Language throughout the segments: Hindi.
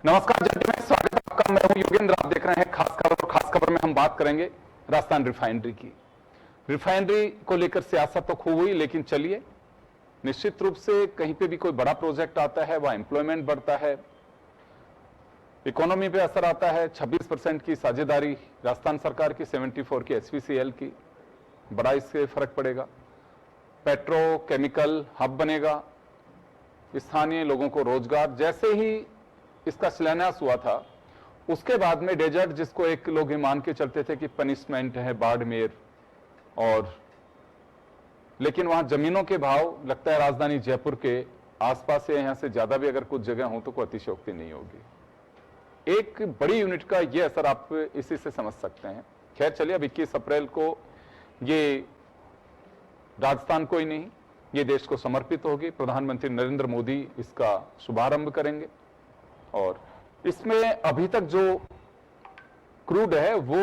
नमस्कार जंटलमैन, स्वागत है आपका। मैं हूं योगेंद्र। आप देख रहे हैं खास खबर, और खास खबर में हम बात करेंगे राजस्थान रिफाइनरी की। रिफाइनरी को लेकर सियासत तो खूब हुई, लेकिन चलिए, निश्चित रूप से कहीं पे भी कोई बड़ा प्रोजेक्ट आता है, वह एम्प्लॉयमेंट बढ़ता है, इकोनॉमी पे असर आता है। 26% की साझेदारी राजस्थान सरकार की, 74 की एसपीसीएल की, बड़ा इससे फर्क पड़ेगा। पेट्रोकेमिकल हब बनेगा, स्थानीय लोगों को रोजगार। जैसे ही इसका शिलान्यास हुआ था, उसके बाद में डेजर्ट, जिसको एक लोग ये मान के चलते थे कि पनिशमेंट है बाड़मेर, और लेकिन वहां जमीनों के भाव लगता है राजधानी जयपुर के आसपास से, यहां से ज्यादा भी अगर कुछ जगह हो तो कोई अतिशयोक्ति नहीं होगी। एक बड़ी यूनिट का ये असर आप इसी से समझ सकते हैं। खैर चलिए, अब 21 अप्रैल को ये राजस्थान को ही नहीं, ये देश को समर्पित होगी। प्रधानमंत्री नरेंद्र मोदी इसका शुभारंभ करेंगे, और इसमें अभी तक जो क्रूड है वो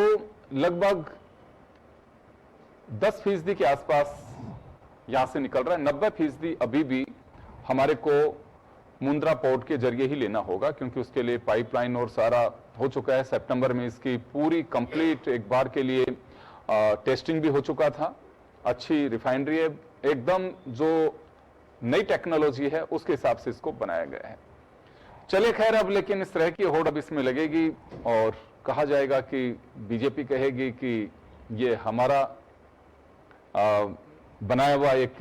लगभग 10% के आसपास यहां से निकल रहा है। 90% अभी भी हमारे को मुंद्रा पोर्ट के जरिए ही लेना होगा, क्योंकि उसके लिए पाइपलाइन और सारा हो चुका है। सितंबर में इसकी पूरी कंप्लीट एक बार के लिए टेस्टिंग भी हो चुका था। अच्छी रिफाइनरी है, एकदम जो नई टेक्नोलॉजी है उसके हिसाब से इसको बनाया गया है। चले खैर, अब लेकिन इस तरह की होड़ अब इसमें लगेगी, और कहा जाएगा कि बीजेपी कहेगी कि ये हमारा बनाया हुआ एक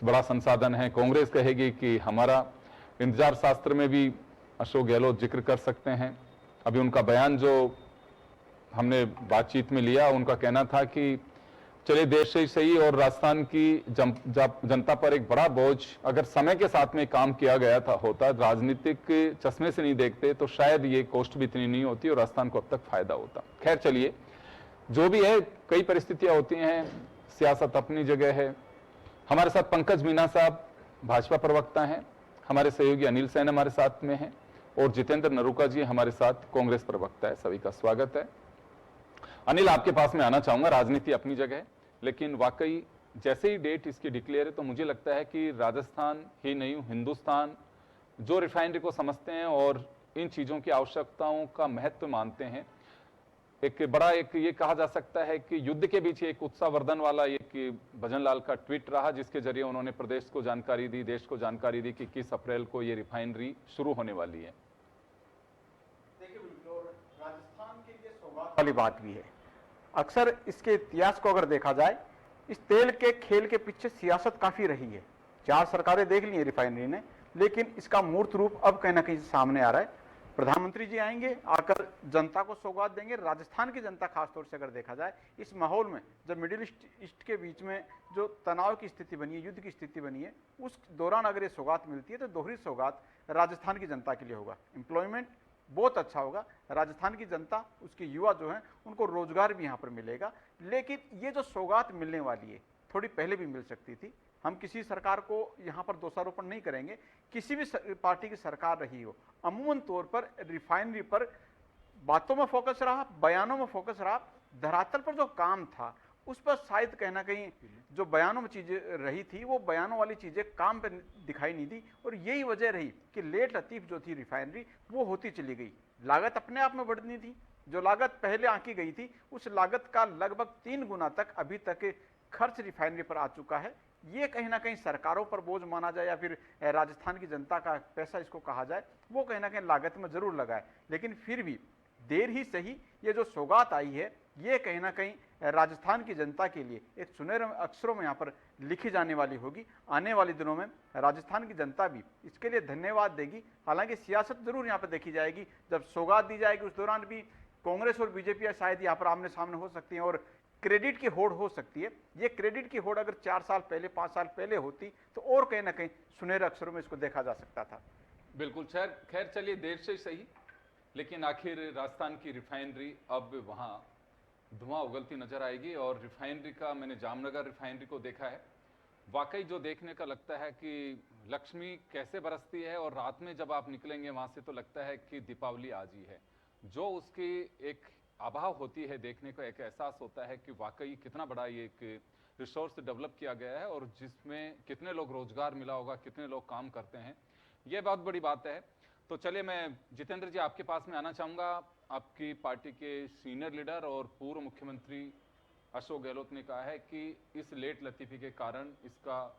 बड़ा संसाधन है। कांग्रेस कहेगी कि हमारा, इंतजार शास्त्र में भी अशोक गहलोत जिक्र कर सकते हैं। अभी उनका बयान जो हमने बातचीत में लिया, उनका कहना था कि चलिए देश से ही सही, और राजस्थान की जनता पर एक बड़ा बोझ अगर समय के साथ में काम किया गया था होता, राजनीतिक चश्मे से नहीं देखते, तो शायद ये कॉस्ट भी इतनी नहीं होती और राजस्थान को अब तक फायदा होता। खैर चलिए, जो भी है, कई परिस्थितियां होती हैं, सियासत अपनी जगह है। हमारे साथ पंकज मीना साहब भाजपा प्रवक्ता हैं, हमारे सहयोगी अनिल सेन हमारे साथ में हैं, और जितेंद्र नरूका जी हमारे साथ कांग्रेस प्रवक्ता है। सभी का स्वागत है। अनिल, आपके पास में आना चाहूंगा। राजनीति अपनी जगह है, लेकिन वाकई जैसे ही डेट इसकी डिक्लेयर है, तो मुझे लगता है कि राजस्थान ही नहीं, हिंदुस्तान जो रिफाइनरी को समझते हैं और इन चीजों की आवश्यकताओं का महत्व मानते हैं, एक बड़ा, एक ये कहा जा सकता है कि युद्ध के बीच एक उत्साहवर्धन वाला एक भजन लाल का ट्वीट रहा, जिसके जरिए उन्होंने प्रदेश को जानकारी दी, देश को जानकारी दी कि 21 अप्रैल को ये रिफाइनरी शुरू होने वाली है। देखिए, बिल्कुल राजस्थान के लिए सौगात वाली बात भी है। अक्सर इसके इतिहास को अगर देखा जाए, इस तेल के खेल के पीछे सियासत काफी रही है। 4 सरकारें देख ली है रिफाइनरी ने, लेकिन इसका मूर्त रूप अब कहीं ना कहीं सामने आ रहा है। प्रधानमंत्री जी आएंगे, आकर जनता को सौगात देंगे। राजस्थान की जनता खासतौर से अगर देखा जाए, इस माहौल में जब मिडिल ईस्ट के बीच में जो तनाव की स्थिति बनी है, युद्ध की स्थिति बनी है, उस दौरान अगर ये सौगात मिलती है तो दोहरी सौगात राजस्थान की जनता के लिए होगा। एम्प्लॉयमेंट बहुत अच्छा होगा, राजस्थान की जनता, उसके युवा जो हैं, उनको रोजगार भी यहाँ पर मिलेगा। लेकिन ये जो सौगात मिलने वाली है, थोड़ी पहले भी मिल सकती थी। हम किसी सरकार को यहाँ पर दोषारोपण नहीं करेंगे, किसी भी पार्टी की सरकार रही हो, अमूमन तौर पर रिफाइनरी पर बातों में फोकस रहा, बयानों में फोकस रहा। धरातल पर जो काम था उस पर शायद कहीं ना कहीं जो बयानों में चीजें रही थी, वो बयानों वाली चीजें काम पे दिखाई नहीं दी, और यही वजह रही कि लेट लतीफ जो थी रिफाइनरी, वो होती चली गई। लागत अपने आप में बढ़नी थी, जो लागत पहले आंकी गई थी, उस लागत का लगभग 3 गुना तक अभी तक खर्च रिफाइनरी पर आ चुका है। ये कहीं ना कहीं सरकारों पर बोझ माना जाए, या फिर राजस्थान की जनता का पैसा इसको कहा जाए, वो कहीं ना कहीं लागत में जरूर लगा है। लेकिन फिर भी देर ही सही, ये जो सौगात आई है, ये कहीं ना कहीं राजस्थान की जनता के लिए एक सुनहरे अक्षरों में यहाँ पर लिखी जाने वाली होगी। आने वाले दिनों में राजस्थान की जनता भी इसके लिए धन्यवाद देगी। हालांकि सियासत जरूर यहाँ पर देखी जाएगी, जब सौगात दी जाएगी उस दौरान भी कांग्रेस और बीजेपी शायद यहाँ पर आमने सामने हो सकती हैं, और क्रेडिट की होड़ हो सकती है। ये क्रेडिट की होड़ अगर 4 साल पहले, 5 साल पहले होती, तो और कहीं ना कहीं सुनहरे अक्षरों में इसको देखा जा सकता था। बिल्कुल। खैर चलिए, देर से सही, लेकिन आखिर राजस्थान की रिफाइनरी अब वहां धुआं उगलती नजर आएगी। और रिफाइनरी का, मैंने जामनगर रिफाइनरी को देखा है, वाकई जो देखने का लगता है कि लक्ष्मी कैसे बरसती है, और रात में जब आप निकलेंगे वहां से तो लगता है कि दीपावली आज ही है। जो उसकी एक अभाव होती है, देखने को एक एहसास होता है कि वाकई कितना बड़ा ये एक रिसोर्स डेवलप किया गया है, और जिसमें कितने लोग रोजगार मिला होगा, कितने लोग काम करते हैं, ये बहुत बड़ी बात है। तो चलिए मैं जितेंद्र जी आपके पास में आना चाहूँगा। आपकी पार्टी के सीनियर लीडर और पूर्व मुख्यमंत्री अशोक गहलोत ने कहा है कि इस लेट लतीफ़ी के कारण इसका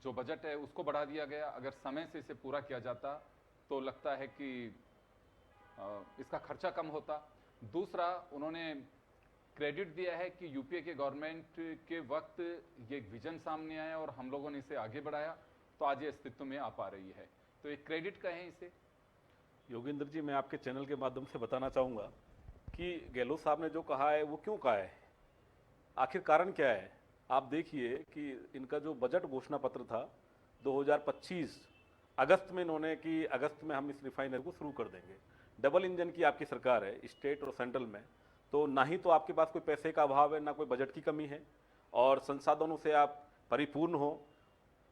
जो बजट है उसको बढ़ा दिया गया। अगर समय से इसे पूरा किया जाता तो लगता है कि इसका खर्चा कम होता। दूसरा, उन्होंने क्रेडिट दिया है कि यूपीए के गवर्नमेंट के वक्त ये एक विजन सामने आया और हम लोगों ने इसे आगे बढ़ाया तो आज ये अस्तित्व में आ पा रही है। तो एक क्रेडिट कहें इसे। योगेंद्र जी, मैं आपके चैनल के माध्यम से बताना चाहूँगा कि गहलोत साहब ने जो कहा है वो क्यों कहा है, आखिर कारण क्या है। आप देखिए कि इनका जो बजट घोषणा पत्र था 2025 अगस्त में इन्होंने कि अगस्त में हम इस रिफाइनरी को शुरू कर देंगे। डबल इंजन की आपकी सरकार है स्टेट और सेंट्रल में, तो ना ही तो आपके पास कोई पैसे का अभाव है, ना कोई बजट की कमी है और संसाधनों से आप परिपूर्ण हो,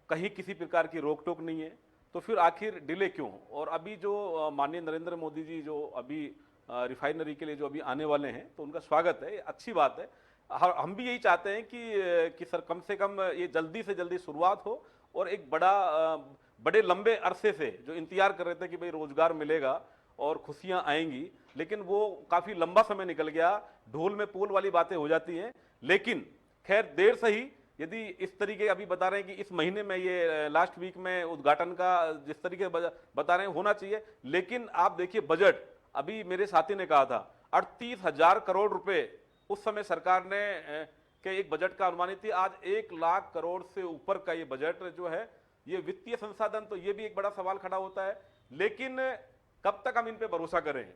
कहीं किसी प्रकार की रोक टोक नहीं है, तो फिर आखिर डिले क्यों। और अभी जो माननीय नरेंद्र मोदी जी जो अभी रिफाइनरी के लिए जो अभी आने वाले हैं तो उनका स्वागत है, अच्छी बात है। हम भी यही चाहते हैं कि सर कम से कम ये जल्दी से जल्दी शुरुआत हो और एक बड़े लंबे अरसे से जो इंतजार कर रहे थे कि भाई रोजगार मिलेगा और खुशियां आएंगी, लेकिन वो काफी लंबा समय निकल गया, ढोल में पोल वाली बातें हो जाती हैं। लेकिन खैर देर सही, यदि इस तरीके अभी बता रहे हैं कि इस महीने में ये लास्ट वीक में उद्घाटन का जिस तरीके बता रहे हैं होना चाहिए। लेकिन आप देखिए बजट, अभी मेरे साथी ने कहा था 38,000 करोड़ रुपए उस समय सरकार ने के एक बजट का अनुमानित थी। आज 1 लाख करोड़ से ऊपर का ये बजट जो है, ये वित्तीय संसाधन, तो ये भी एक बड़ा सवाल खड़ा होता है। लेकिन कब तक हम इन पे भरोसा करें।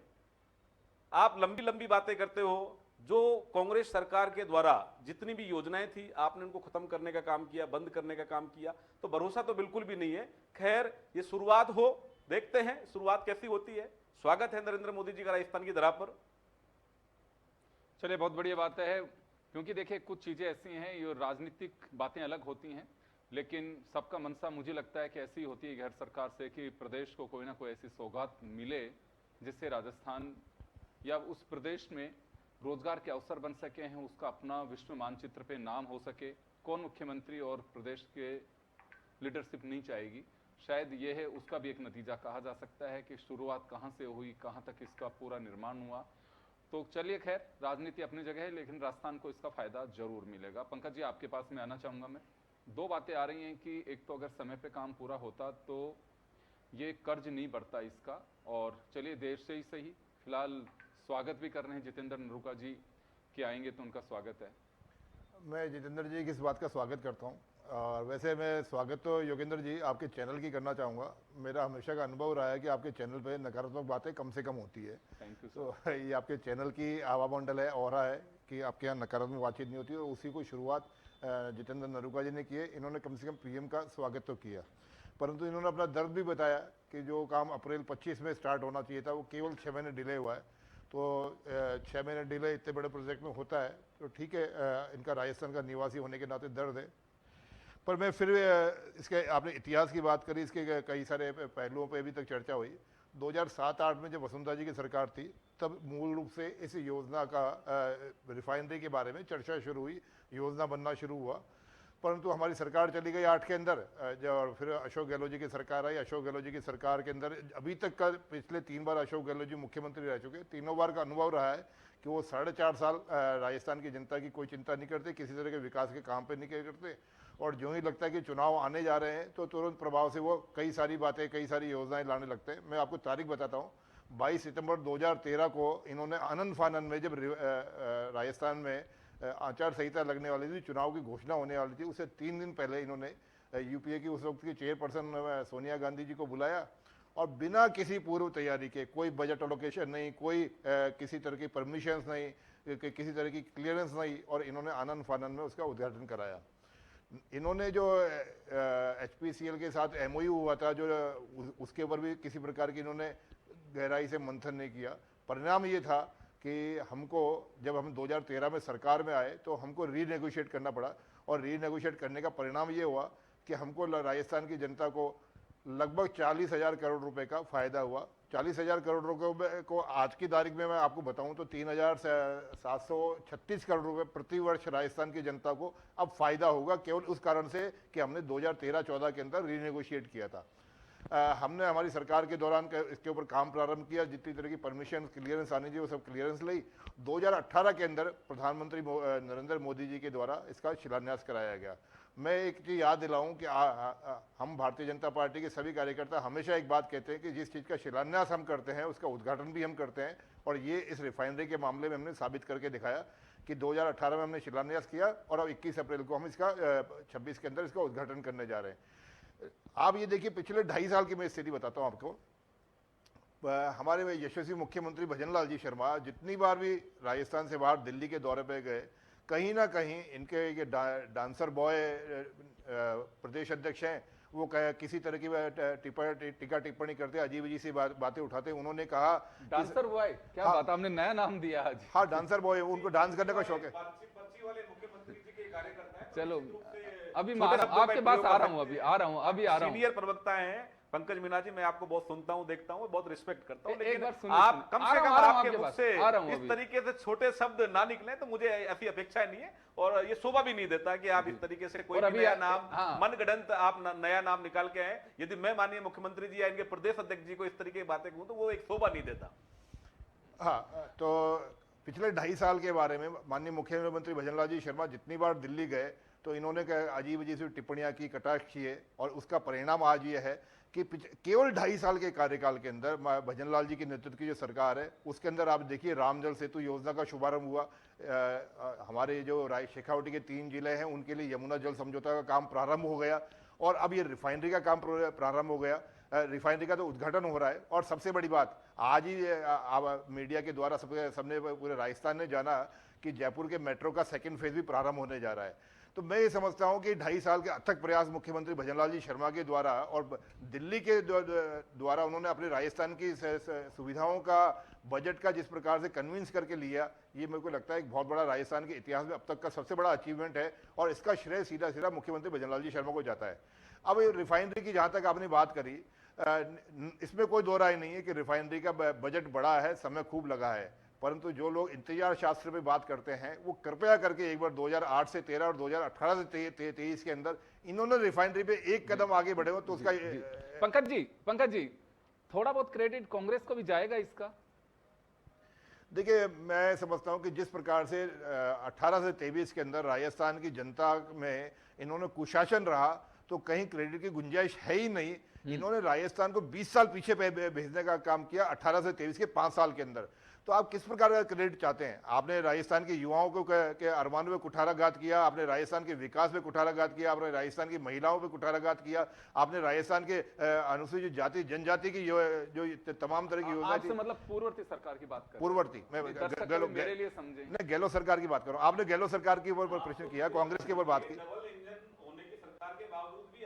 आप लंबी लंबी बातें करते हो, जो कांग्रेस सरकार के द्वारा जितनी भी योजनाएं थी आपने उनको खत्म करने का काम किया, बंद करने का काम किया, तो भरोसा तो बिल्कुल भी नहीं है। खैर ये शुरुआत हो, देखते हैं शुरुआत कैसी होती है। स्वागत है नरेंद्र मोदी जी का राजस्थान की धरा पर। चलिए बहुत बढ़िया बात है, क्योंकि देखिए कुछ चीज़ें ऐसी हैं, ये राजनीतिक बातें अलग होती हैं, लेकिन सबका मनसा मुझे लगता है कि ऐसी होती है गैर सरकार से कि प्रदेश को कोई ना कोई ऐसी सौगात मिले जिससे राजस्थान या उस प्रदेश में रोजगार के अवसर बन सके हैं, उसका अपना विश्व मानचित्र पे नाम हो सके। कौन मुख्यमंत्री और प्रदेश के लीडरशिप नहीं चाहेगी। शायद ये है उसका भी एक नतीजा कहा जा सकता है कि शुरुआत कहाँ से हुई, कहाँ तक इसका पूरा निर्माण हुआ। तो चलिए खैर, राजनीति अपनी जगह है, लेकिन राजस्थान को इसका फायदा जरूर मिलेगा। पंकज जी आपके पास में आना चाहूँगा मैं। दो बातें आ रही हैं कि एक तो अगर समय पे काम पूरा होता तो ये कर्ज नहीं बढ़ता इसका, और चलिए देर से ही सही, फिलहाल स्वागत भी कर रहे हैं जितेंद्र नरूका जी कि आएंगे तो उनका स्वागत है। मैं जितेंद्र जी की इस बात का स्वागत करता हूं, और वैसे मैं स्वागत तो योगेंद्र जी आपके चैनल की करना चाहूँगा। मेरा हमेशा का अनुभव रहा है कि आपके चैनल पे नकारात्मक बातें कम से कम होती है। थैंक यू तो सर। ये आपके चैनल की आवामंडल है, और है कि आपके यहाँ नकारात्मक बातचीत नहीं होती है। उसी को शुरुआत जितेंद्र नरूका जी ने की है। इन्होंने कम से कम पीएम का स्वागत तो किया, परंतु इन्होंने अपना दर्द भी बताया कि जो काम अप्रैल 25 में स्टार्ट होना चाहिए था वो केवल 6 महीने डिले हुआ है। तो 6 महीने डिले इतने बड़े प्रोजेक्ट में होता है तो ठीक है, इनका राजस्थान का निवासी होने के नाते दर्द है। पर मैं फिर इसके, आपने इतिहास की बात करी, इसके कई सारे पहलुओं पे अभी तक चर्चा हुई। 2007-8 में जब वसुंधरा जी की सरकार थी तब मूल रूप से इस योजना का रिफाइनरी के बारे में चर्चा शुरू हुई, योजना बनना शुरू हुआ। परंतु हमारी सरकार चली गई 8 के अंदर, और फिर अशोक गहलोत जी की सरकार आई। अशोक गहलोत जी की सरकार के अंदर अभी तक का पिछले 3 बार अशोक गहलोत जी मुख्यमंत्री रह चुके, तीनों बार का अनुभव रहा है कि वो 4.5 साल राजस्थान की जनता की कोई चिंता नहीं करते, किसी तरह के विकास के काम पे नहीं करते, और जो ही लगता है कि चुनाव आने जा रहे हैं तो तुरंत प्रभाव से वो कई सारी बातें, कई सारी योजनाएं लाने लगते हैं। मैं आपको तारीख बताता हूँ, 22 सितंबर 2013 को इन्होंने आनंद फानन में, जब राजस्थान में आचार संहिता लगने वाली थी, चुनाव की घोषणा होने वाली थी, उससे 3 दिन पहले इन्होंने यूपीए की उस वक्त की चेयरपर्सन सोनिया गांधी जी को बुलाया, और बिना किसी पूर्व तैयारी के, कोई बजट एलोकेशन नहीं, कोई किसी तरह की परमिशंस नहीं, किसी तरह की क्लियरेंस नहीं, और इन्होंने आनंद फानन में उसका उद्घाटन कराया। इन्होंने जो HPCL के साथ MOU हुआ था, जो उसके ऊपर भी किसी प्रकार की इन्होंने गहराई से मंथन नहीं किया। परिणाम ये था कि हमको, जब हम 2013 में सरकार में आए तो हमको रीनेगोशिएट करना पड़ा, और रीनेगोशिएट करने का परिणाम ये हुआ कि हमको राजस्थान की जनता को लगभग 40,000 करोड़ रुपए का फायदा हुआ। 40,000 करोड़ रुपए को आज की तारीख में मैं आपको बताऊं तो 3,736 करोड़ रुपए प्रति वर्ष राजस्थान की जनता को अब फायदा होगा, केवल उस कारण से कि हमने 2013-14 के अंदर रीनेगोशिएट किया था। हमने हमारी सरकार के दौरान इसके ऊपर काम प्रारंभ किया, जितनी तरह की परमिशन क्लियरेंस आनी चाहिए वो सब क्लियरेंस ली। 2018 के अंदर प्रधानमंत्री नरेंद्र मोदी जी के द्वारा इसका शिलान्यास कराया गया। मैं एक चीज़ याद दिलाऊं कि हम भारतीय जनता पार्टी के सभी कार्यकर्ता हमेशा एक बात कहते हैं कि जिस चीज़ का शिलान्यास हम करते हैं उसका उद्घाटन भी हम करते हैं, और ये इस रिफाइनरी के मामले में हमने साबित करके दिखाया कि 2018 में हमने शिलान्यास किया और अब 21 अप्रैल को हम इसका 26 के अंदर इसका उद्घाटन करने जा रहे हैं। आप ये देखिए, पिछले 2.5 साल की मैं स्थिति बताता हूँ आपको। हमारे यशस्वी मुख्यमंत्री भजनलाल जी शर्मा जितनी बार भी राजस्थान से बाहर दिल्ली के दौरे पे गए, कहीं ना कहीं इनके ये डांसर बॉय प्रदेश अध्यक्ष हैं, वो किसी तरह की टीका टिप्पणी करते, अजीब अजीब सी बातें उठाते। उन्होंने कहा डांसर बॉय, क्या बात, आपने नया नाम दिया आज। हाँ, डांसर बॉय, उनको डांस करने का शौक है। चलो अभी मैं आपके पास आ रहा हूँ, अभी आ रहा हूँ। सीनियर प्रवक्ता हैं पंकज मीना जी, मैं आपको बहुत सुनता हूँ, देखता हूँ, बहुत रिस्पेक्ट करता हूँ, लेकिन आप कम से कम आपके मुख से इस तरीके से छोटे शब्द ना निकले तो मुझे ऐसी अपेक्षा नहीं है, और ये शोभा भी नहीं देता कि आप इस तरीके से कोई भी नया नाम, मनगढ़ंत आप नया नाम निकाल के आए। यदि मैं माननीय मुख्यमंत्री जी या इनके प्रदेश अध्यक्ष जी को इस तरीके की बातें कहूँ तो वो एक शोभा नहीं देता। हाँ, तो पिछले 2.5 साल के बारे में माननीय मुख्यमंत्री भजनलाल जी शर्मा जितनी बार दिल्ली गए तो इन्होंने अजीब अजीब सी टिप्पणियां की, कटाक्ष किए, और उसका परिणाम आज ये है कि केवल 2.5 साल के कार्यकाल के अंदर भजनलाल जी के नेतृत्व की जो सरकार है उसके अंदर आप देखिए राम जल सेतु योजना का शुभारंभ हुआ। हमारे जो शेखावटी के 3 जिले हैं उनके लिए यमुना जल समझौता का काम प्रारंभ हो गया, और अब ये रिफाइनरी का काम प्रारंभ हो गया। रिफाइनरी का तो उद्घाटन हो रहा है, और सबसे बड़ी बात आज ही मीडिया के द्वारा सबने पूरे राजस्थान ने जाना कि जयपुर के मेट्रो का 2nd फेज भी प्रारंभ होने जा रहा है। तो मैं ये समझता हूं कि 2.5 साल के अथक प्रयास मुख्यमंत्री भजनलाल जी शर्मा के द्वारा और दिल्ली के द्वारा उन्होंने अपने राजस्थान की सुविधाओं का, बजट का जिस प्रकार से कन्विंस करके लिया, ये मेरे को लगता है एक बहुत बड़ा राजस्थान के इतिहास में अब तक का सबसे बड़ा अचीवमेंट है, और इसका श्रेय सीधा सीधा मुख्यमंत्री भजनलाल जी शर्मा को जाता है। अब रिफाइनरी की जहाँ तक आपने बात करी, इसमें कोई दो राय नहीं है कि रिफाइनरी का बजट बड़ा है, समय खूब लगा है, परंतु जो लोग इंतजार शास्त्र में बात करते हैं वो कृपया करके एक बार 2008 से 13 और 2018 से 23 के अंदर इन्होंने रिफाइनरी पे एक कदम आगे बढ़े हो तो उसका पंकज जी थोड़ा बहुत क्रेडिट कांग्रेस को भी जाएगा इसका। देखिए, मैं समझता हूं कि जिस प्रकार से 18 से 23 के अंदर राजस्थान की जनता में इन्होंने कुशासन रहा तो कहीं क्रेडिट की गुंजाइश है ही नहीं। इन्होंने राजस्थान को 20 साल पीछे भेजने का काम किया 18 से 23 के 5 साल के अंदर। तो आप किस प्रकार का क्रेडिट चाहते हैं? आपने राजस्थान के युवाओं को के अरमानों पे कुठाराघात किया, आपने राजस्थान के विकास पे कुठाराघात किया, आपने राजस्थान की महिलाओं पे कुठाराघात किया, आपने राजस्थान के अनुसूचित जाति जनजाति की जो तमाम तरह की योजना थी, मतलब पूर्ववर्ती सरकार की बात कर, पूर्ववर्ती मैं मेरे लिए समझे नहीं, गहलोत सरकार की बात करूं। आपने गहलोत सरकार के ऊपर प्रश्न किया, कांग्रेस के ऊपर बात की।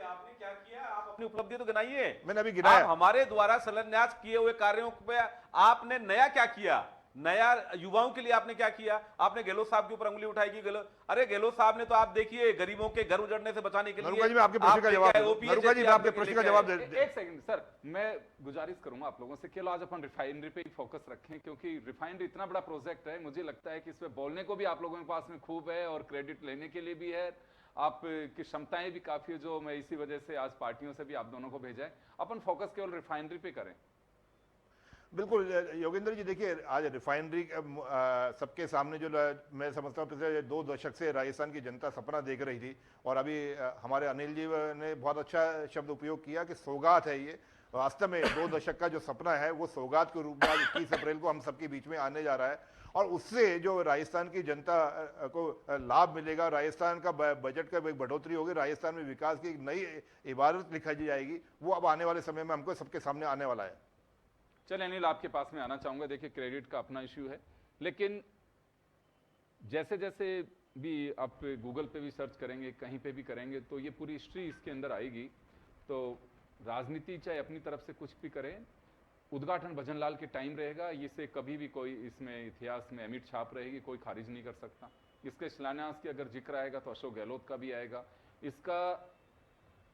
आपने क्या किया? आप अपनी उपलब्धि तो गिनाइए। मैंने अभी गिनाया। हमारे द्वारा शिलान्यास किए हुए कार्यों पे आपने नया क्या किया? नया युवाओं के लिए आपने क्या किया? आपने गहलोत साहब के ऊपर अंगुली उठाई कि अरे गहलोत साहब ने तो आप देखिए गरीबों के घर उजड़ने से बचाने के लिए नरुका जी मैं आपके प्रश्न का जवाब नरुका जी मैं आपके प्रश्न का जवाब एक सेकंड सर, मैं गुजारिश करूंगा आप लोगों से कि आज अपन रिफाइनरी पे ही फोकस रखें, क्योंकि रिफाइनरी इतना बड़ा प्रोजेक्ट है, मुझे लगता है कि इस पे बोलने को भी आप लोगों के पास में खूब है और क्रेडिट लेने के लिए भी है, आपकी क्षमताएं भी काफी है, जो मैं इसी वजह से आज पार्टियों से भी आप दोनों को भेजा है। अपन फोकस केवल रिफाइनरी पे करें। बिल्कुल योगेंद्र जी, देखिए आज रिफाइनरी सबके सामने जो मैं समझता हूँ पिछले 2 दशक से राजस्थान की जनता सपना देख रही थी, और अभी हमारे अनिल जी ने बहुत अच्छा शब्द उपयोग किया कि सौगात है ये। वास्तव में 2 दशक का जो सपना है वो सौगात के रूप में 21 अप्रैल को हम सबके बीच में आने जा रहा है, और उससे जो राजस्थान की जनता को लाभ मिलेगा, राजस्थान का बजट का बढ़ोतरी होगी, राजस्थान में विकास की एक नई इबारत लिखी जाएगी, वो अब आने वाले समय में हमको सबके सामने आने वाला है। चलिए अनिल, आपके पास में आना चाहूंगा। देखिए क्रेडिट का अपना इश्यू है, लेकिन जैसे जैसे भी आप गूगल पे भी सर्च करेंगे, कहीं पे भी करेंगे, तो ये पूरी हिस्ट्री इसके अंदर आएगी। तो राजनीति चाहे अपनी तरफ से कुछ भी करें, उद्घाटन भजनलाल के टाइम रहेगा, इसे कभी भी कोई इसमें इतिहास में अमिट छाप रहेगी, कोई खारिज नहीं कर सकता। इसके शिलान्यास की अगर जिक्र आएगा तो अशोक गहलोत का भी आएगा। इसका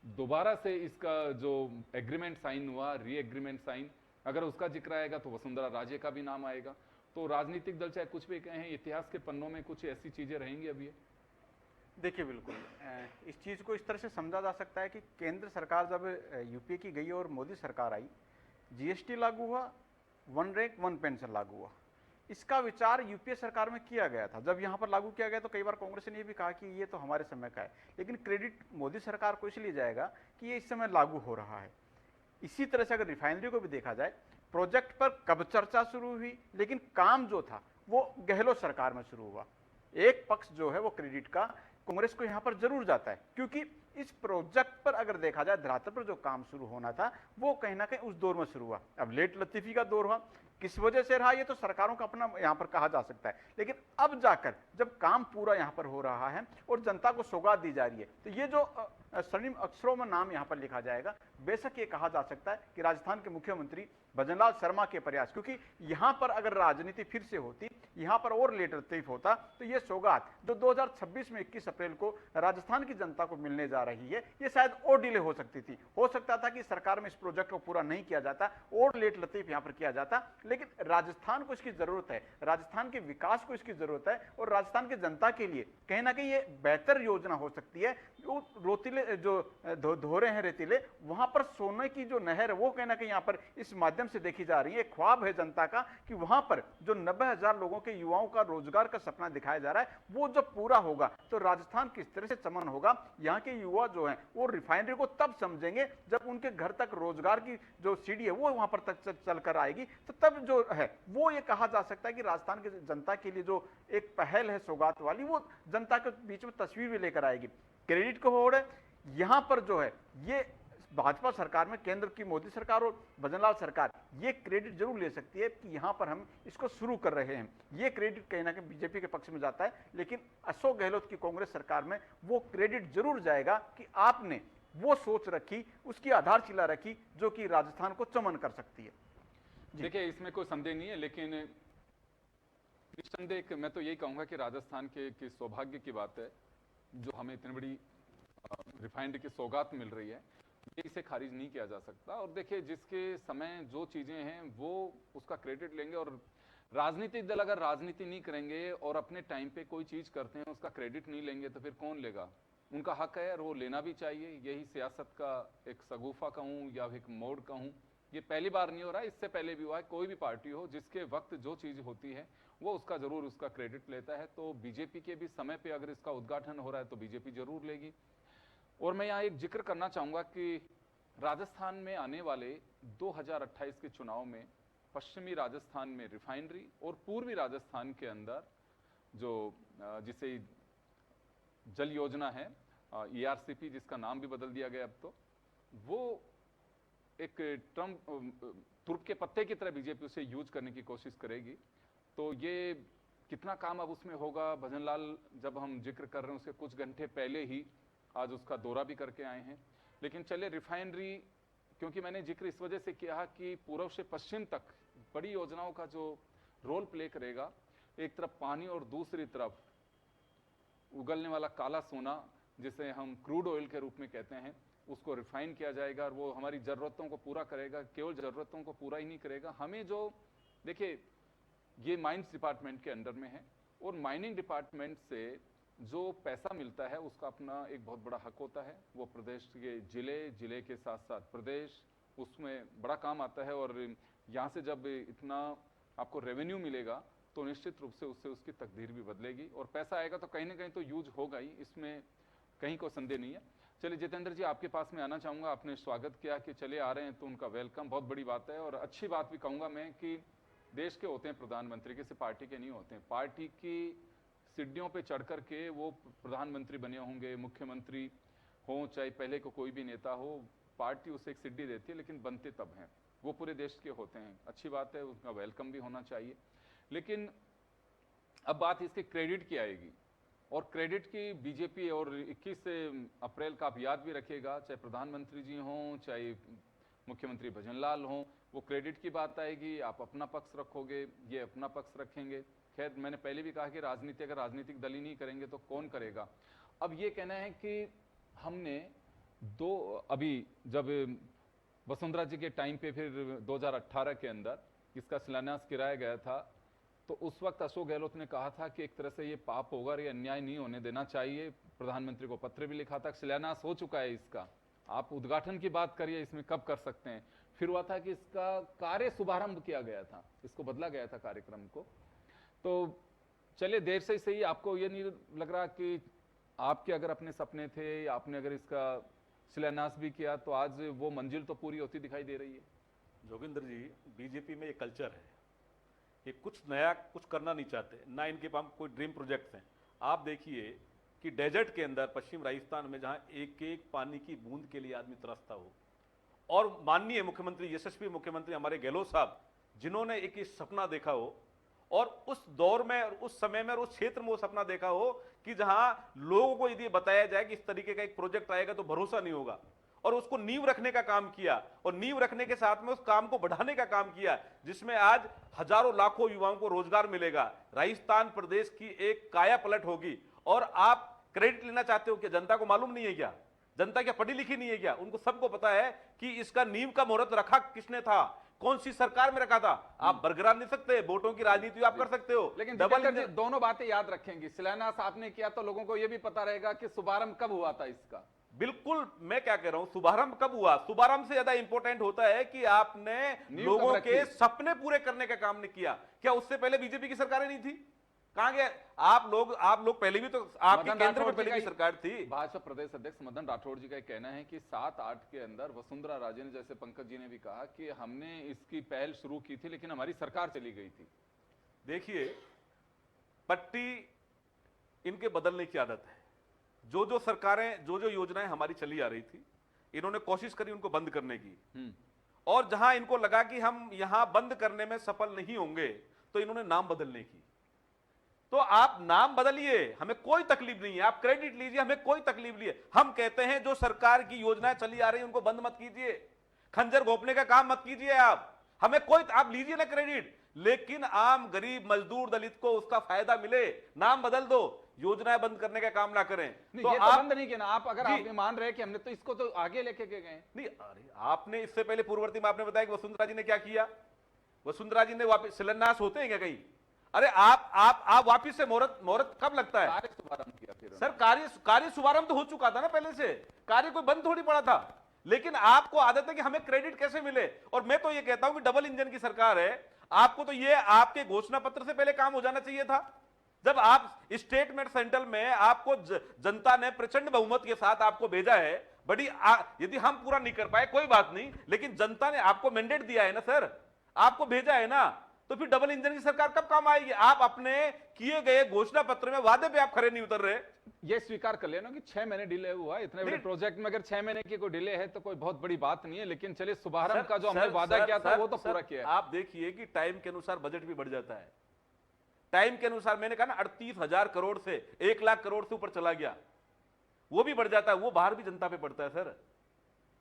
दोबारा से इसका जो एग्रीमेंट साइन हुआ, री एग्रीमेंट साइन, अगर उसका जिक्र आएगा तो वसुंधरा राजे का भी नाम आएगा। तो राजनीतिक दल चाहे कुछ भी कहें, इतिहास के पन्नों में कुछ ऐसी चीजें रहेंगी अभी। देखिए बिल्कुल इस चीज़ को इस तरह से समझा जा सकता है कि केंद्र सरकार जब यूपीए की गई और मोदी सरकार आई, जीएसटी लागू हुआ, वन रैंक वन पेंशन लागू हुआ। इसका विचार यूपीए सरकार में किया गया था। जब यहाँ पर लागू किया गया तो कई बार कांग्रेस ने ये भी कहा कि ये तो हमारे समय का है, लेकिन क्रेडिट मोदी सरकार को इसलिए जाएगा कि ये इस समय लागू हो रहा है। इसी तरह से अगर रिफाइनरी को भी देखा जाए, प्रोजेक्ट पर कब चर्चा शुरू हुई, लेकिन काम जो था वो गहलोत सरकार में शुरू हुआ। एक पक्ष जो है वो क्रेडिट का कांग्रेस को यहां पर जरूर जाता है, क्योंकि इस प्रोजेक्ट पर अगर देखा जाए धरातल पर जो काम शुरू होना था वो कहीं ना कहीं उस दौर में शुरू हुआ। अब लेट लतीफी का दौर हुआ, किस वजह से रहा ये तो सरकारों का अपना यहां पर कहा जा सकता है, लेकिन अब जाकर जब काम पूरा यहां पर हो रहा है और जनता को सौगात दी जा रही है, तो ये जो स्वर्णिम अक्षरों में नाम यहां पर लिखा जाएगा, बेशक ये कहा जा सकता है कि राजस्थान के मुख्यमंत्री भजनलाल शर्मा के प्रयास, क्योंकि यहां पर अगर राजनीति फिर से होती, यहां पर और लेट लतीफ होता, तो ये सौगात जो 2026 में 21 अप्रैल को राजस्थान की जनता को मिलने जा रही है, ये शायद और डिले हो सकती थी। हो सकता था कि सरकार में इस प्रोजेक्ट को पूरा नहीं किया जाता और लेट लतीफ यहां पर किया जाता, लेकिन राजस्थान को इसकी जरूरत है, राजस्थान के विकास को इसकी जरूरत है और राजस्थान की जनता के लिए कहीं ना कहीं ये बेहतर योजना हो सकती है। जो रोतीले जो धोरे हैं रेतीले, वहां पर सोने की जो नहर है वो कहीं ना कहीं यहाँ पर इस माध्यम से देखी जा रही है। ख्वाब है जनता का कि वहां पर जो 90,000 लोगों के युवाओं का रोजगार का सपना दिखाया जा रहा है वो जब पूरा होगा तो राजस्थान किस तरह से चमन होगा। यहाँ के युवा जो हैं वो रिफाइनरी को तब समझेंगे जब उनके घर तक रोजगार की जो सीढ़ी है वो वहां पर तक चलकर आएगी, तो तब जो है वो ये कहा जा सकता है कि राजस्थान की जनता के लिए जो एक पहल है सौगात वाली, वो जनता के बीच में तस्वीर भी लेकर आएगी। क्रेडिट को होड़ यहां पर जो है ये भाजपा सरकार में, केंद्र की मोदी सरकार और भजनलाल सरकार ये क्रेडिट जरूर ले सकती है कि यहां पर हम इसको शुरू कर रहे हैं। ये क्रेडिट कहीं ना कहीं बीजेपी के पक्ष में जाता है, लेकिन अशोक गहलोत की कांग्रेस सरकार में वो क्रेडिट जरूर जाएगा कि आपने वो सोच रखी, उसकी आधारशिला रखी जो कि राजस्थान को चमन कर सकती है। देखिए इसमें कोई संदेह नहीं है, लेकिन निस्संदेह मैं तो यही कहूंगा कि राजस्थान के सौभाग्य की बात है जो हमें इतनी बड़ी रिफाइनरी की सौगात मिल रही है, ये इसे खारिज नहीं किया जा सकता। और देखिए जिसके समय जो चीजें हैं वो उसका क्रेडिट लेंगे, और राजनीतिक दल अगर राजनीति नहीं करेंगे और अपने टाइम पे कोई चीज करते हैं उसका क्रेडिट नहीं लेंगे तो फिर कौन लेगा। उनका हक है और वो लेना भी चाहिए। यही सियासत का एक सगुफा कहूँ या एक मोड़ कहूँ, ये पहली बार नहीं हो रहा है, इससे पहले भी हुआ है। कोई भी पार्टी हो जिसके वक्त जो चीज होती है वो उसका जरूर उसका क्रेडिट लेता है। तो बीजेपी के भी समय पे अगर इसका उद्घाटन हो रहा है तो बीजेपी जरूर लेगी। और मैं यहाँ एक जिक्र करना चाहूंगा कि राजस्थान में आने वाले 2028 के चुनाव में पश्चिमी राजस्थान में रिफाइनरी और पूर्वी राजस्थान के अंदर जो जिसे जल योजना है, ERCP जिसका नाम भी बदल दिया गया अब, तो वो एक तुर्क के पत्ते की तरह बीजेपी उसे यूज करने की कोशिश करेगी। तो ये कितना काम अब उसमें होगा, भजनलाल जब हम जिक्र कर रहे हैं उसके कुछ घंटे पहले ही आज उसका दौरा भी करके आए हैं। लेकिन चले रिफाइनरी, क्योंकि मैंने जिक्र इस वजह से किया कि पूर्व से पश्चिम तक बड़ी योजनाओं का जो रोल प्ले करेगा, एक तरफ पानी और दूसरी तरफ उगलने वाला काला सोना जिसे हम क्रूड ऑयल के रूप में कहते हैं, उसको रिफाइन किया जाएगा और वो हमारी ज़रूरतों को पूरा करेगा। केवल ज़रूरतों को पूरा ही नहीं करेगा, हमें जो देखिए ये माइंस डिपार्टमेंट के अंडर में है और माइनिंग डिपार्टमेंट से जो पैसा मिलता है उसका अपना एक बहुत बड़ा हक होता है। वो प्रदेश के जिले के साथ साथ प्रदेश, उसमें बड़ा काम आता है। और यहाँ से जब इतना आपको रेवेन्यू मिलेगा तो निश्चित रूप से उससे उसकी तकदीर भी बदलेगी और पैसा आएगा तो कहीं ना कहीं तो यूज होगा ही, इसमें कहीं कोई संदेह नहीं है। चलिए जितेंद्र जी, आपके पास में आना चाहूँगा। आपने स्वागत किया कि चले आ रहे हैं तो उनका वेलकम, बहुत बड़ी बात है। और अच्छी बात भी कहूँगा मैं कि देश के होते हैं प्रधानमंत्री, किसी पार्टी के नहीं होते हैं। पार्टी की सीढ़ियों पे चढ़ कर के वो प्रधानमंत्री बने होंगे, मुख्यमंत्री हो, चाहे पहले को कोई भी नेता हो, पार्टी उसे एक सीढ़ी देती है, लेकिन बनते तब हैं। वो पूरे देश के होते हैं, अच्छी बात है, उनका वेलकम भी होना चाहिए। लेकिन अब बात इसके क्रेडिट की आएगी, और क्रेडिट की बीजेपी और 21 अप्रैल का आप याद भी रखिएगा, चाहे प्रधानमंत्री जी हों चाहे मुख्यमंत्री भजनलाल हों, वो क्रेडिट की बात आएगी। आप अपना पक्ष रखोगे, ये अपना पक्ष रखेंगे। खैर मैंने पहले भी कहा कि राजनीति अगर राजनीतिक दल ही नहीं करेंगे तो कौन करेगा। अब ये कहना है कि हमने अभी जब वसुंधरा जी के टाइम पे फिर 2018 के अंदर इसका शिलान्यास कराया गया था, तो उस वक्त अशोक गहलोत ने कहा था कि एक तरह से ये पाप होगा और ये अन्याय नहीं होने देना चाहिए। प्रधानमंत्री को पत्र भी लिखा था, शिलान्यास हो चुका है इसका, आप उद्घाटन की बात करिए, इसमें कब कर सकते हैं। फिर हुआ था कि इसका कार्य शुभारंभ किया गया था, इसको बदला गया था कार्यक्रम को। तो चलिए देर से ही सही, आपको ये नहीं लग रहा कि आपके अगर अपने सपने थे, आपने अगर इसका शिलान्यास भी किया तो आज वो मंजिल तो पूरी होती दिखाई दे रही है? जोगिंदर जी, बीजेपी में ये कल्चर है, ये कुछ नया कुछ करना नहीं चाहते, ना इनके पास कोई ड्रीम प्रोजेक्ट्स हैं। आप देखिए कि डेजर्ट के अंदर पश्चिम राजस्थान में जहां एक एक पानी की बूंद के लिए आदमी तरसता हो, और माननीय मुख्यमंत्री, यशस्वी मुख्यमंत्री हमारे गहलोत साहब, जिन्होंने एक सपना देखा हो और उस दौर में और उस समय में और उस क्षेत्र में वो सपना देखा हो कि जहां लोगों को यदि बताया जाए कि इस तरीके का एक प्रोजेक्ट आएगा तो भरोसा नहीं होगा, और उसको नींव रखने का काम किया, और नींव रखने के साथ में उस काम को बढ़ाने का काम किया, जिसमें आज हजारों लाखों युवाओं को रोजगार मिलेगा, राजस्थान प्रदेश की एक काया पलट होगी। और आप क्रेडिट लेना चाहते हो कि जनता को मालूम नहीं है क्या? जनता क्या पढ़ी लिखी नहीं है क्या? उनको सबको पता है कि इसका नींव का मुहूर्त रखा किसने था, कौन सी सरकार में रखा था। आप बरकरार नहीं सकते, वोटों की राजनीति आप कर सकते हो, लेकिन डबल जितेंद्र जी, दोनों बातें याद रखेंगी। शिलान्यास आपने किया तो लोगों को यह भी पता रहेगा कि शुभारंभ कब हुआ था इसका। बिल्कुल, मैं क्या कह रहा हूं, शुभारंभ कब हुआ? शुभारंभ से ज्यादा इंपॉर्टेंट होता है कि आपने नींव लोगों कब के रखी? सपने पूरे करने का काम नहीं किया। क्या उससे पहले बीजेपी की सरकारें नहीं थी? कहां गए आप लोग? पहले भी तो आपके मदन केंद्र में राठौड़ जी पहले का की सरकार थी। भाजपा प्रदेश अध्यक्ष मदन राठौड़ जी का कहना है कि 7-8 के अंदर वसुंधरा राजे ने, जैसे पंकज जी ने भी कहा, कि हमने इसकी पहल शुरू की थी लेकिन हमारी सरकार चली गई थी। देखिए, पट्टी इनके बदलने की आदत है। जो सरकारें, जो योजनाएं हमारी चली आ रही थी, इन्होंने कोशिश करी उनको बंद करने की, और जहां इनको लगा कि हम यहां बंद करने में सफल नहीं होंगे तो इन्होंने नाम बदलने की। तो आप नाम बदलिए, हमें कोई तकलीफ नहीं है, आप क्रेडिट लीजिए, हमें कोई तकलीफ नहीं है। हम कहते हैं जो सरकार की योजनाएं चली आ रही है उनको बंद मत कीजिए, खंजर घोंपने का काम मत कीजिए। आप लीजिए ना क्रेडिट, लेकिन आम गरीब मजदूर दलित को उसका फायदा मिले। नाम बदल दो, योजनाएं बंद करने का काम ना करें। नहीं, तो ये तो आप बंद नहीं किया ना आप, अगर आप ये मान रहे हैं कि हमने तो इसको तो आगे लेके गए। नहीं, अरे आपने इससे पहले पूर्ववर्ती में आपने बताया कि वसुंधरा जी ने क्या किया। वसुंधरा जी ने वापिस शिलान्यास होते हैं क्या कहीं? अरे आप वापिस से मुहूर्त कब लगता है? कार्य शुभारंभ किया फिर सर, कार्य शुभारंभ तो हो चुका था ना पहले से, कार्य कोई बंद थोड़ी पड़ा था। लेकिन आपको आदत है कि हमें क्रेडिट कैसे मिले। और मैं तो ये कहता हूं कि डबल इंजन की सरकार है, आपको तो ये आपके घोषणा पत्र से पहले काम हो जाना चाहिए था। जब आप स्टेटमेंट सेंट्रल में आपको जनता ने प्रचंड बहुमत के साथ आपको भेजा है, यदि हम पूरा नहीं कर पाए कोई बात नहीं, लेकिन जनता ने आपको मैंडेट दिया है ना सर, आपको भेजा है ना, तो फिर डबल इंजन की सरकार कब काम आएगी? आप अपने किए गए घोषणा पत्र में वादे पे आप खरे नहीं उतर रहे। ये स्वीकार कर लेना कि 6 महीने डिले हुआ, इतने बड़े प्रोजेक्ट में अगर 6 महीने की कोई डिले है तो कोई बहुत बड़ी बात नहीं है। लेकिन चलिए, शुभारंभ का जो हमने वादा किया था वो तो पूरा किया है। आप देखिए कि टाइम के अनुसार बजट भी बढ़ जाता है। टाइम के अनुसार मैंने कहा ना, 38,000 करोड़ से 1 लाख करोड़ से ऊपर चला गया, वो भी बढ़ जाता है, वो बाहर भी जनता पे पड़ता है। सर,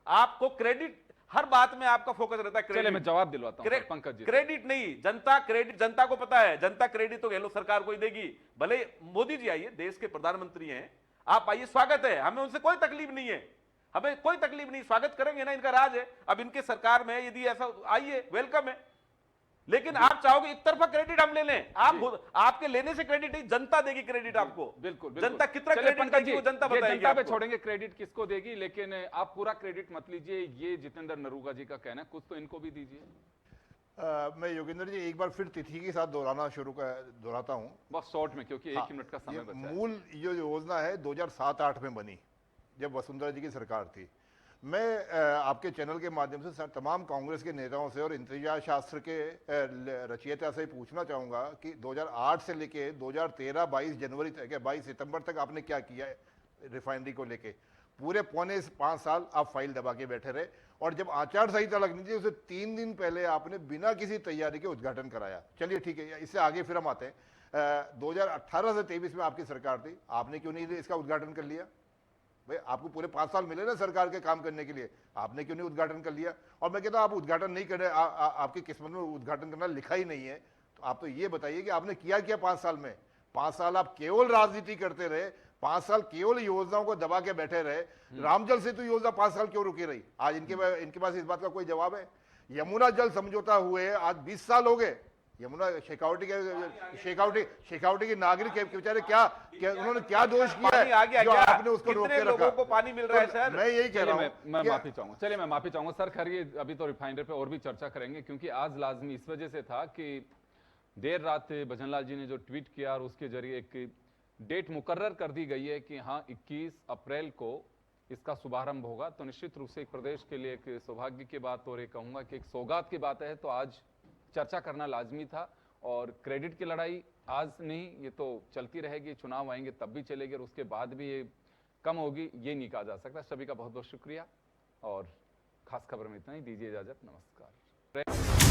आपको क्रेडिट, हर बात में आपका फोकस रहता है। चलिए मैं जवाब दिलवाता हूं पंकज जी। क्रेडिट नहीं, जनता को पता है, जनता क्रेडिट तो गहलोत सरकार को ही देगी। भले मोदी जी आइए, देश के प्रधानमंत्री हैं, आप आइए, स्वागत है, हमें उनसे कोई तकलीफ नहीं है, हमें कोई तकलीफ नहीं, स्वागत करेंगे ना, इनका राज है। अब इनके सरकार में यदि ऐसा, आइए, वेलकम है। लेकिन आप चाहोगे एक तरफा क्रेडिट हम ले लें, आपके लेने से क्रेडिट नहीं, जनता देगी क्रेडिट आपको। बिल्कुल, जनता कितना क्रेडिट देगी वो जनता बताएगी। जनता पे छोड़ेंगे क्रेडिट किसको देगी, लेकिन आप पूरा क्रेडिट मत लीजिए, ये जितेंद्र नरूगा जी का कहना है, कुछ तो इनको भी दीजिए। मैं योगेंद्र जी एक बार फिर तिथि के साथ दोहराता हूँ, बहुत शॉर्ट में, क्योंकि 1 मिनट का समय बचा है। मूल जो योजना है 2007-8 में बनी, जब वसुंधरा जी की सरकार थी। मैं आपके चैनल के माध्यम से तमाम कांग्रेस के नेताओं से और इंतजाम शास्त्र के रचयिता से पूछना चाहूँगा कि 2008 से लेके 2013-22 जनवरी तक, 22 सितंबर तक आपने क्या किया है रिफाइनरी को लेके? पूरे 5 साल आप फाइल दबा के बैठे रहे, और जब आचार संहिता लगनी थी उसे 3 दिन पहले आपने बिना किसी तैयारी के उद्घाटन कराया। चलिए ठीक है, इससे आगे फिर हम आते हैं। 2018 से 23 में आपकी सरकार थी, आपने क्यों नहीं इसका उद्घाटन कर लिया? भाई, आपको पूरे 5 साल मिले ना सरकार के काम करने के लिए, आपने क्यों नहीं उद्घाटन कर लिया? और मैं कहता हूं आप उद्घाटन नहीं कर रहे, आपकी किस्मत में उद्घाटन करना लिखा ही नहीं है, तो आप तो ये बताइए कि आपने किया क्या 5 साल में? 5 साल आप केवल राजनीति करते रहे, 5 साल केवल योजनाओं को दबा के बैठे रहे। रामजल सेतु योजना 5 साल क्यों रुकी रही? आज इनके पास इस बात का कोई जवाब है? यमुना जल समझौता हुए आज 20 साल हो गए, यमुना शेखावटी के नागरिक के बेचारे क्या उन्होंने क्या दोष किया पानी आ है गया जो क्या? आपने उसको रोक कितने के लोगों रखा? को पानी मिल रहा है तो सर? मैं यही कह चलिए रहा हूँ मैं कि- माफी चाहूंगा, चलिए मैं माफी चाहूंगा सर। खैर ये अभी तो रिफाइनरी पे और भी चर्चा करेंगे, क्योंकि आज लाजमी इस वजह से था कि देर रात भजनलाल जी ने जो ट्वीट किया और उसके जरिए एक डेट मुकर्रर कर दी गई है कि हाँ 21 अप्रैल को इसका शुभारंभ होगा, तो निश्चित रूप से एक प्रदेश के लिए एक सौभाग्य की बात और ये कहूंगा कि एक सौगात की बात है, तो आज चर्चा करना लाजमी था। और क्रेडिट की लड़ाई आज नहीं, ये तो चलती रहेगी, चुनाव आएंगे तब भी चलेगी और उसके बाद भी ये कम होगी, ये नहीं कहा जा सकता। सभी का बहुत बहुत शुक्रिया और खास खबर में इतना ही, दीजिए इजाजत, नमस्कार।